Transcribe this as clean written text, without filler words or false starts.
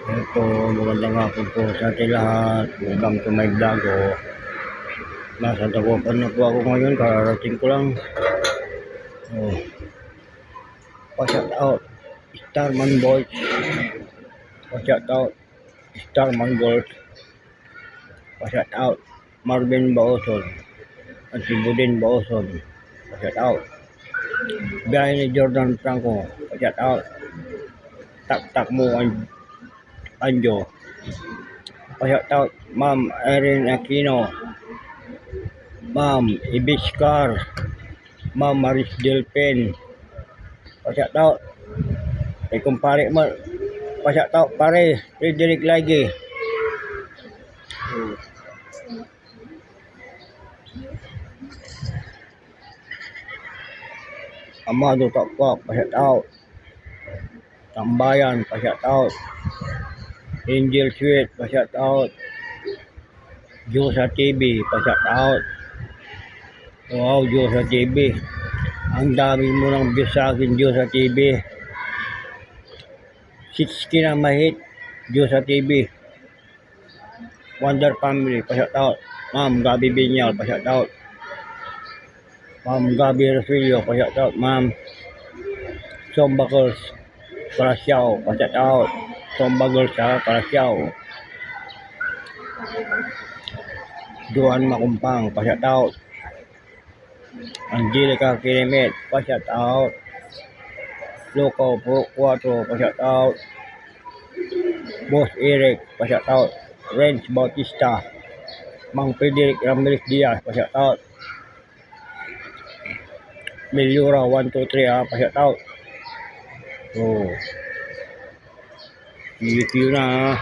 Ito, magandang hapon po sa ating lahat. Welcome to my vlog. Nasa Dagupan na po ako ngayon. Kararating ko lang. Pa-shout out Starman Boys. Pa-shout out Starman Girls. Pa-shout out Marvin Baoson. At si Budin Baoson. Pa-shout out Biyahe ni Jordan Franco. Pa-shout out Tak mo Anjo. Pa-shout out Ma'am Erin Aquino, Ma'am Ibiskar, Ma'am Maris Delpen. Pa-shout out kay kumpare mo. Pa-shout out pare Frederick Lagi. Amado Takwa, pa-shout out. Tambayan, pa-shout out. Angel Sweet, pa-shout out. Josa TV, pa-shout out. Wow, Josa TV. Ang dami mo ng views sa akin, Josa TV. 60 na mahit, Josa TV. Wonder Family, pa-shout out. Ma'am Gabi Binyal, pa-shout out. Ma'am Gabi Rosilio, pa-shout out. Ma'am Somba Girls, Parasyaw, pa-shout out. Somba Girls sa Parasyaw. Juan Makumpang, pa-shout out. Angelica Kirimet, pa-shout out. Loco Pro 4, pa-shout out. Boss Eric, pa-shout out. Renz Bautista, Mang Frederick Ramirez Diaz, pa-shout out. Meliora 123, pa-shout out. See you na.